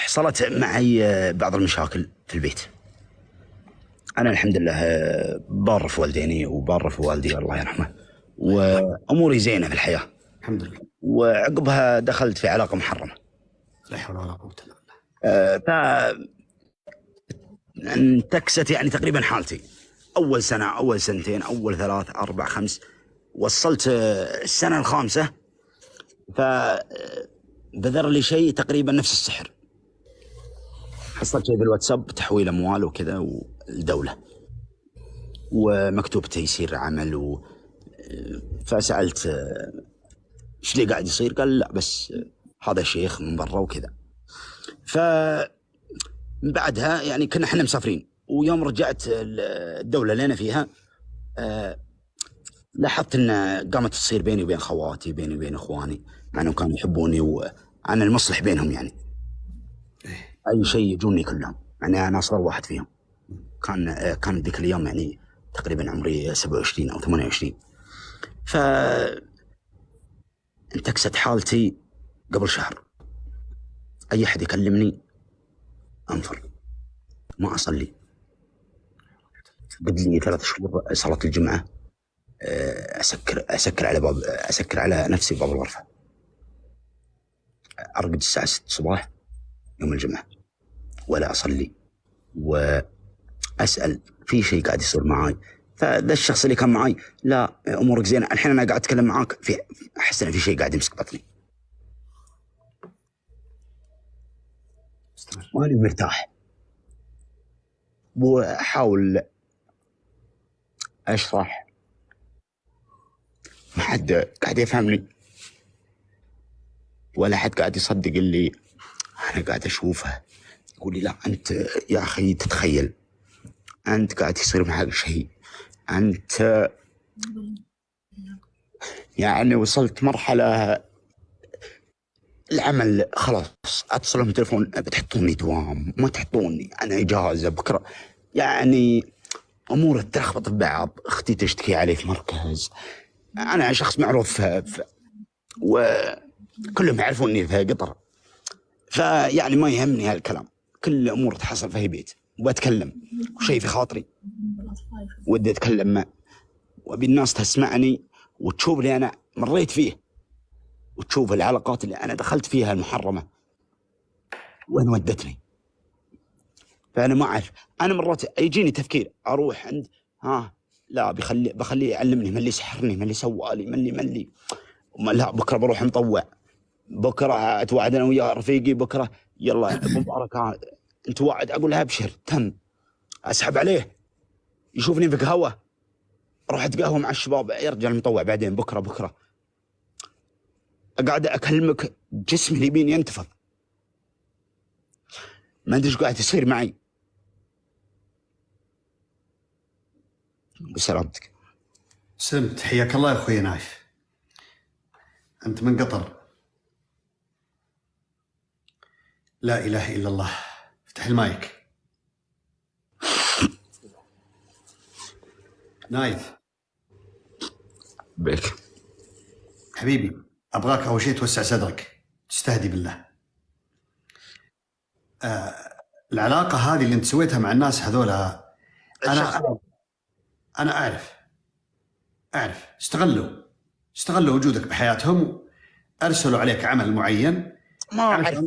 حصلت معي بعض المشاكل في البيت. أنا الحمد لله بار في والديني وبار في والدي الله يرحمه، وأموري زينة في الحياة الحمد لله. وعقبها دخلت في علاقة محرمة. لا حول ولا قوة إلا بالله. فانتكست يعني تقريبا حالتي. أول سنة، أول سنتين، أول 3 4 5، وصلت السنة الخامسة فبذر لي شيء تقريبا نفس السحر. حصلت شيء في الواتساب تحويل أموال وكذا والدولة، ومكتوب تيسير عمل فسألت ايش اللي قاعد يصير؟ قال لا بس هذا شيخ من برا وكذا. فبعدها يعني كنا احنا مسافرين، ويوم رجعت الدولة اللي أنا فيها لاحظت ان قامت تصير بيني وبين خواتي، بيني وبين اخواني، مع انهم كانوا يحبوني وانا المصلح بينهم. يعني اي شيء يجوني كلهم، يعني انا اصغر واحد فيهم. كان ذيك الايام يعني تقريبا عمري 27 او 28. ف انتكست حالتي قبل شهر. اي احد يكلمني انفر، ما اصلي. قد لي 3 شهور صلاة الجمعة اسكر على نفسي باب الغرفة. ارقد الساعة 6 الصباح يوم الجمعة ولا اصلي، واسأل في شيء قاعد يصير معاي. فذا الشخص اللي كان معاي لا امورك زينة، الحين انا قاعد اتكلم معاك في احس ان في شيء قاعد يمسك بطني، ماني مرتاح، واحاول اشرح ما حد قاعد يفهمني ولا حد قاعد يصدق اللي انا قاعد اشوفه. يقول لي لا انت يا اخي تتخيل، انت قاعد يصير معك شيء، انت يعني وصلت مرحلة العمل خلاص اتصل من تلفون بتحطوني دوام ما تحطوني، انا اجازة بكرة، يعني امور تلخبط ببعض. اختي تشتكي علي في مركز، انا شخص معروف وكلهم يعرفوني في قطر، فيعني ما يهمني هالكلام. كل امور تحصل في بيت وبتكلم وشيء في خاطري ودي اتكلم وابي الناس تسمعني وتشوف اللي انا مريت فيه، وتشوف العلاقات اللي انا دخلت فيها المحرمة وين ودتني. فانا ما اعرف، انا مرات يجيني تفكير اروح عند لا بخليه يعلمني، من اللي سحرني، من اللي سوالي، من اللي لا بكره بروح مطوع، بكره اتوعد انا ويا رفيقي بكره يلا ابو مبارك انت واعد، اقول له ابشر تم، اسحب عليه يشوفني في قهوه، اروح اتقهوى مع الشباب يا رجال مطوع بعدين بكره قاعد اكلمك جسمي اليمين ينتفض، ما ادري ايش قاعد يصير معي. بسلامتك. سلمت، حياك الله يا اخوي نايف. انت من قطر؟ لا اله الا الله. افتح المايك. نايف بيك حبيبي، ابغاك اول شيء توسع صدرك، تستهدي بالله. العلاقه هذه اللي انت سويتها مع الناس هذولا، انا اعرف استغلوا وجودك بحياتهم، ارسلوا عليك عمل معين. ما اعرف،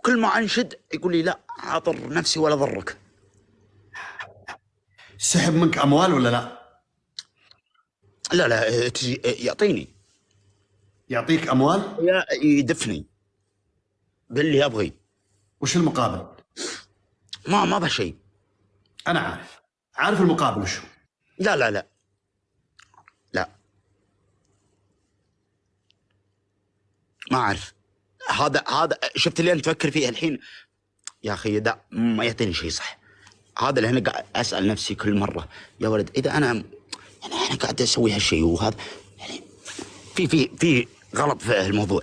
كل ما انشد يقول لي لا اضر نفسي ولا ضرك. سحب منك اموال ولا لا؟ لا تجي يعطيك اموال؟ يدفني باللي ابغي. وش المقابل؟ ما بشيء. انا عارف المقابل وشو. لا ما اعرف. هذا شفت اللي انت تفكر فيه الحين يا اخي، ده ما يعطيني شيء صح. هذا اللي انا قاعد اسال نفسي كل مره يا ولد، اذا انا قاعد اسوي هالشيء وهذا يعني في غلط في الموضوع.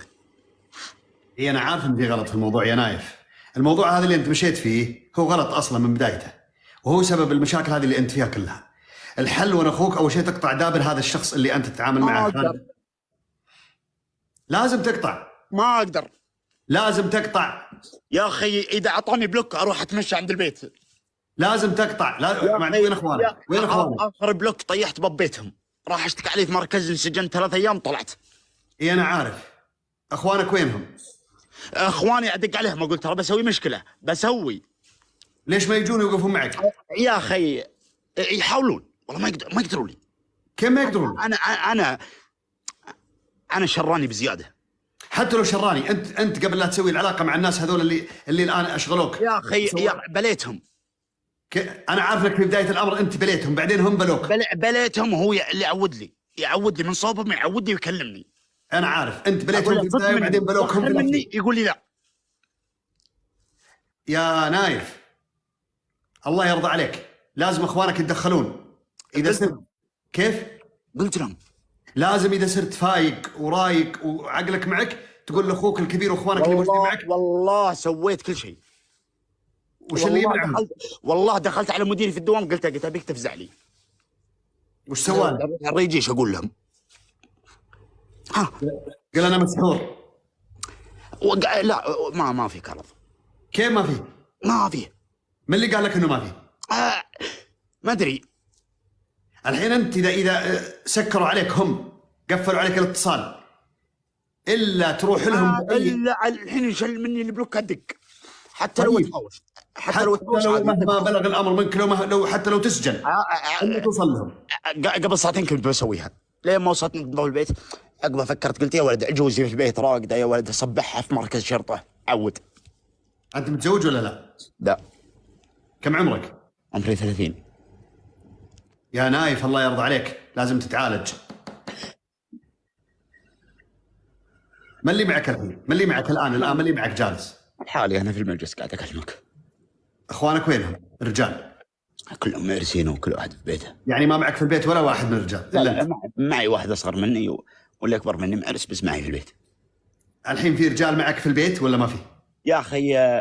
انا عارف ان في غلط في الموضوع يا نايف. الموضوع هذا اللي انت مشيت فيه هو غلط اصلا من بدايته، وهو سبب المشاكل هذه اللي انت فيها كلها. الحل وانا اخوك اول شيء تقطع دابر هذا الشخص اللي انت تتعامل معه. لازم تقطع. ما اقدر. لازم تقطع يا اخي اذا اعطاني بلوك اروح اتمشى عند البيت. لازم تقطع. وين اخوانك؟ وين اخوانك؟ اخر بلوك طيحت ببيتهم، راح اشتكي عليه في مركز انسجنت 3 ايام طلعت. اي انا عارف. اخوانك وينهم؟ اخواني ادق عليهم اقول ترى بسوي مشكله بسوي. ليش ما يجون يوقفون معك؟ يا اخي يحاولون والله ما يقدروا لي. كيف ما يقدرون؟ انا شراني بزياده. حتى لو شراني انت قبل لا تسوي العلاقه مع الناس هذول اللي الان اشغلوك يا اخي بليتهم. انا عارف لك في بدايه الامر انت بليتهم، بعدين هم بلوك. بليتهم وهو اللي يعود لي من صوبهم، يعودني ويكلمني. انا عارف انت بليتهم في البدايه وبعدين بلوك هم مني يقول لي لا. يا نايف الله يرضى عليك، لازم اخوانك يتدخلون. اذا صرت كيف؟ قلت لهم لازم اذا صرت فايق ورايق وعقلك معك تقول لاخوك الكبير واخوانك اللي موجودين معك. والله سويت كل شيء. وش اللي يمنعهم؟ والله دخلت على مديري في الدوام قلت ابيك تفزع لي. وش سوى؟ الريجيش اقول لهم قال انا مسحور. لا ما في كرض. كيف ما في؟ ما في. من اللي قال لك انه ما في؟ ما ادري. الحين انت اذا سكروا عليك، هم قفلوا عليك الاتصال، الا تروح لهم الا الحين يشل مني البلوك ادق. حتى لو تهاوش، حتى لو مهما بلغ الامر منك، لو حتى لو تسجن انت توصل لهم. قبل ساعتين كنت بسويها لين ما وصلت نظف البيت. عقبها فكرت قلت يا ولد جوزي في البيت راقده، يا ولد صبحها في مركز شرطه عود. انت متزوج ولا لا؟ لا. كم عمرك؟ عمري 30. يا نايف الله يرضى عليك لازم تتعالج. ما اللي معك الحين؟ ما اللي معك الان ما اللي معك جالس؟ حالي انا في المجلس قاعد اكلمك. اخوانك وينهم؟ الرجال كلهم مارسين وكل واحد في بيته. يعني ما معك في البيت ولا واحد من الرجال؟ لا معي واحد اصغر مني واللي اكبر مني معرس بس معي في البيت. الحين في رجال معك في البيت ولا ما في؟ يا اخي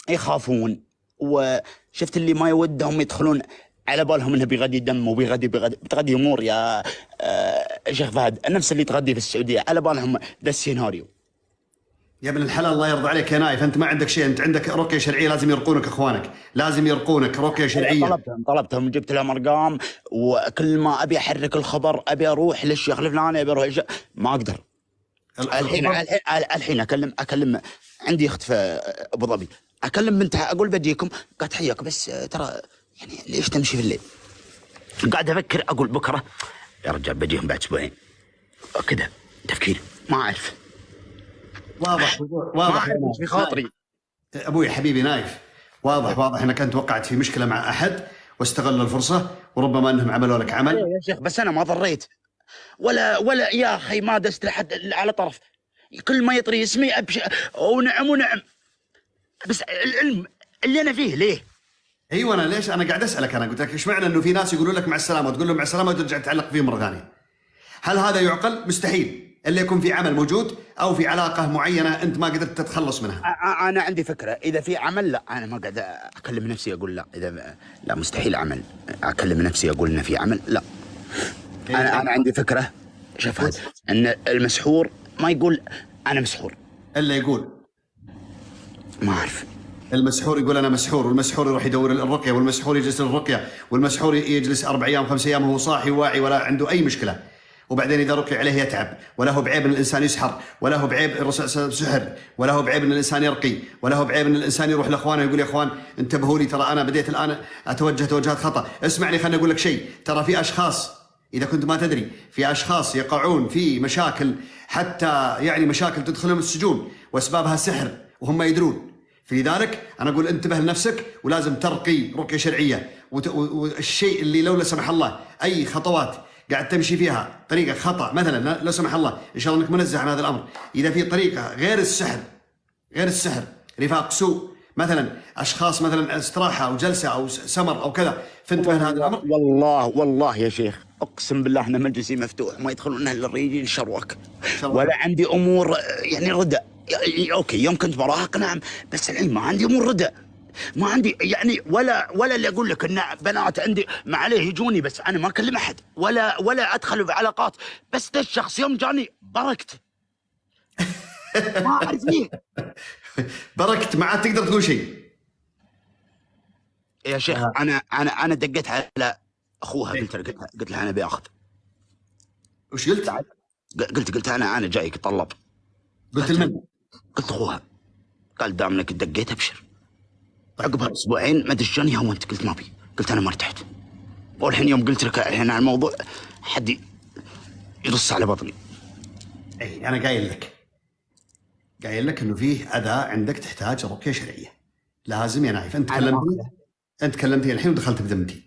يخافون، وشفت اللي ما يودهم يدخلون على بالهم انه بيغدي دم بتغدي امور يا شيخ فهد، نفس اللي تغدي في السعوديه على بالهم ذا السيناريو. يا ابن الحلال الله يرضى عليك يا نايف، انت ما عندك شيء، انت عندك رقيه شرعيه، لازم يرقونك اخوانك، لازم يرقونك رقيه شرعيه. طلبتهم جبت لهم ارقام، وكل ما ابي احرك الخبر ابي اروح للشيخ الفلاني ابي اروح ما اقدر. الحين اكلم عندي اخت في ابو ظبي، اكلم بنتها اقول بجيكم، قالت حياك بس ترى يعني ليش تمشي في الليل؟ قاعد افكر اقول بكره يا رجال بجيهم بعد اسبوعين كذا تفكير ما اعرف. واضح في خاطري ابوي حبيبي نايف، واضح انك انت وقعت في مشكله مع احد واستغلوا الفرصه، وربما انهم عملوا لك عمل. يا شيخ بس انا ما ضريت ولا يا اخي ما دست لحد على طرف، كل ما يطري اسمي ونعم بس العلم اللي انا فيه ليه؟ ايوه انا ليش انا قاعد اسالك، انا قلت لك ايش معنى انه في ناس يقولوا لك مع السلامه وتقول لهم مع السلامه وترجع تعلق فيهم مره ثانيه؟ هل هذا يعقل؟ مستحيل الا يكون في عمل موجود او في علاقه معينه انت ما قدرت تتخلص منها. انا عندي فكره، اذا في عمل لا انا ما قاعد اكلم نفسي اقول لا، اذا لا مستحيل عمل، اكلم نفسي اقول انه في عمل لا. انا عندي فكره شفت ان المسحور ما يقول انا مسحور الا يقول ما اعرف. المسحور يقول انا مسحور، والمسحور يروح يدور الرقيه، والمسحور يجلس للرقيه، والمسحور يجلس 4 ايام 5 ايام وهو صاحي واعي ولا عنده اي مشكله، وبعدين اذا رقي عليه يتعب، ولا هو بعيب ان الانسان يسحر، ولا هو بعيب الرسول سحر، ولا هو بعيب ان الانسان يرقي، ولا هو بعيب ان الانسان يروح لاخوانه يقول يا اخوان انتبهوا لي ترى انا بديت الان اتوجه توجهات خطا. اسمعني خليني اقول لك شيء، ترى في اشخاص اذا كنت ما تدري، في اشخاص يقعون في مشاكل، حتى يعني مشاكل تدخلهم السجون واسبابها سحر وهم ما يدرون. فلذلك انا اقول انتبه لنفسك، ولازم ترقي رقيه شرعيه، والشيء اللي لو لا سمح الله اي خطوات قاعد تمشي فيها طريقه خطا مثلا، لا سمح الله ان شاء الله انك منزه عن هذا الامر، اذا في طريقه غير السحر رفاق سوء مثلا، اشخاص مثلا استراحه او جلسه او سمر او كذا، فانتبه لهذا الامر. والله يا شيخ اقسم بالله ان مجلسي مفتوح ما يدخلون الا الرجال شروك، ولا عندي امور يعني ردى. اوكي يوم كنت مراهق نعم، بس الحين ما عندي امور ردى، ما عندي يعني ولا اللي اقول لك ان بنات عندي ما عليه يجوني، بس انا ما اكلم احد ولا ادخل في علاقات، بس ده الشخص يوم جاني بركت ما اعرف ليه. بركت ما عاد تقدر تقول شيء. يا شيخ انا دقيت على اخوها، قلت لها انا باخذ. وش قلت؟ قلت انا جايك طلب. قلت لمن؟ قلت اخوها. قال دام انك دقيت ابشر. عقبها اسبوعين ما ادري شلون هونت، قلت ما ابي، قلت انا ما ارتحت. والحين يوم قلت لك الحين على الموضوع حد يرص على بطني. اي انا قايل لك انه فيه اذى عندك تحتاج رقيه شرعيه. لازم يا نايف، انت كلمتني الحين ودخلت بذمتي.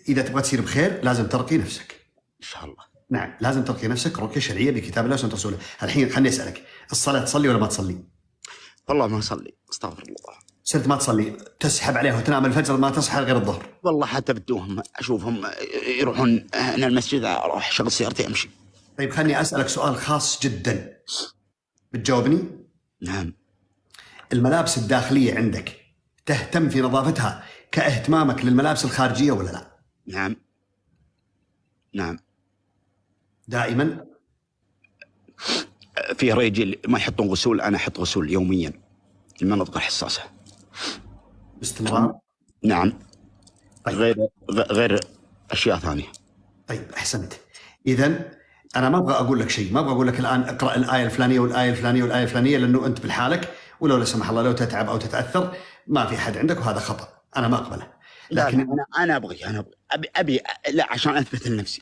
اذا تبغى تصير بخير لازم ترقي نفسك. ان شاء الله. نعم لازم ترقي نفسك رقيه شرعيه بكتاب الله وسنه رسوله. الحين خليني اسالك، الصلاه تصلي ولا ما تصلي؟ والله ما اصلي، استغفر الله. صرت ما تصلي، تسحب عليه وتنام الفجر ما تصحى غير الظهر. والله حتى بدوهم اشوفهم يروحون هنا المسجد، اروح شغل سيارتي امشي. طيب خليني اسالك سؤال خاص جدا، بتجاوبني؟ نعم. الملابس الداخليه عندك تهتم في نظافتها كاهتمامك للملابس الخارجيه ولا لا؟ نعم. دائما؟ في رجال ما يحطون غسول، انا احط غسول يوميا المناطق الحساسه. باستمرار؟ نعم. طيب. غير اشياء ثانيه. طيب احسنت. اذا انا ما ابغى اقول لك شيء، ما ابغى اقول لك الان اقرا الايه الفلانيه والايه الفلانيه والايه الفلانيه، لانه انت بالحالك، ولو لا سمح الله لو تتعب او تتاثر ما في حد عندك، وهذا خطا انا ما اقبله. لكن لا انا ابي لا عشان اثبت لنفسي.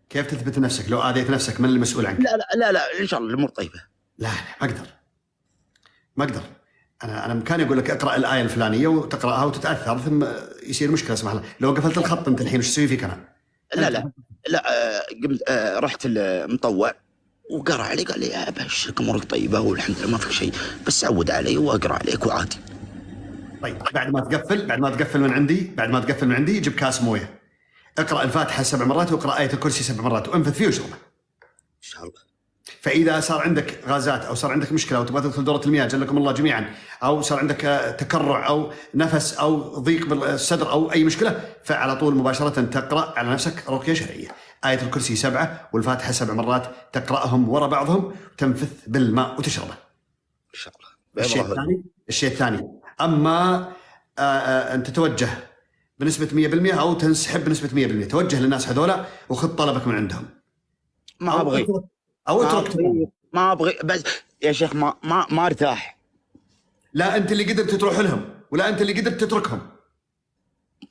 كيف تثبت لنفسك؟ لو اذيت نفسك من المسؤول عنك؟ لا ان شاء الله الامور طيبه. لا ما اقدر. انا بامكاني اقول لك اقرا الايه الفلانيه وتقراها وتتاثر ثم يصير مشكله سمح الله. لو قفلت الخط انت الحين وش تسوي فيك انا؟ لا قمت رحت المطوع وقرا علي، قال لي ابشرك امورك طيبه والحمد لله ما فيك شيء، بس عود علي واقرا عليك وعادي. طيب بعد ما تقفل من عندي جيب كاس مويه، اقرا الفاتحه 7 مرات واقرا ايه الكرسي 7 مرات وانفث فيه واشربه ان شاء الله. فاذا صار عندك غازات او صار عندك مشكله وتبغى تدخل دوره المياه جلكم الله جميعا، او صار عندك تكرع او نفس او ضيق بالصدر او اي مشكله، فعلى طول مباشره تقرا على نفسك رقيه شرعيه، ايه الكرسي 7 والفاتحه 7 مرات تقراهم ورا بعضهم، تنفث بالماء وتشربه ان شاء الله. الشيء الثاني اما ان تتوجه بنسبه 100% او تنسحب بنسبه 100%، توجه للناس هذولا وخذ طلبك من عندهم. ما ابغي او اترك. ما ابغي بس يا شيخ ما ارتاح. لا انت اللي قدرت تروح لهم ولا انت اللي قدرت تتركهم.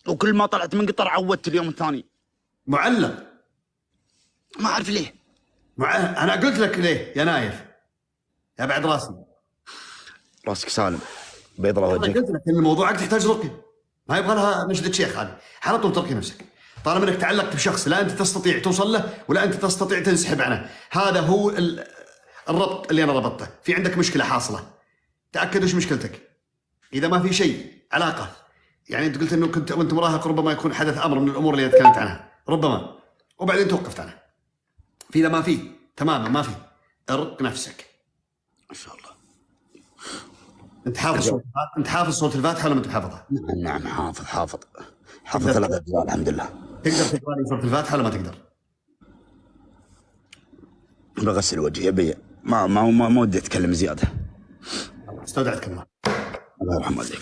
وكل ما طلعت من قطر عودت اليوم الثاني معلق. ما اعرف ليه. انا قلت لك ليه يا نايف يا بعد راسك سالم بيض الله وجهك. قلت لك ان موضوعك تحتاج رقيه، ما يبغى لها نجدة شيخ، هذه على طول ترقي نفسك طالما انك تعلقت بشخص لا انت تستطيع توصل له ولا انت تستطيع تنسحب عنه. هذا هو الربط اللي انا ربطته. في عندك مشكله حاصله، تاكد وش مشكلتك. اذا ما في شيء علاقه، يعني انت قلت انه كنت وانت مراهق ربما يكون حدث امر من الامور اللي انا تكلمت عنها ربما، وبعدين توقفت عنها. في اذا ما في تماما ما في، ارق نفسك ان شاء الله. انت حافظ صوت الفاتحه ولا ما انت حافظها؟ نعم حافظ 3 أجزاء الحمد لله. تقدر تقرا لي صوت الفاتحه ولا ما تقدر؟ بغسل وجهي ابي ما ودي اتكلم زياده. استودعتك الله. الله يرحم والديك.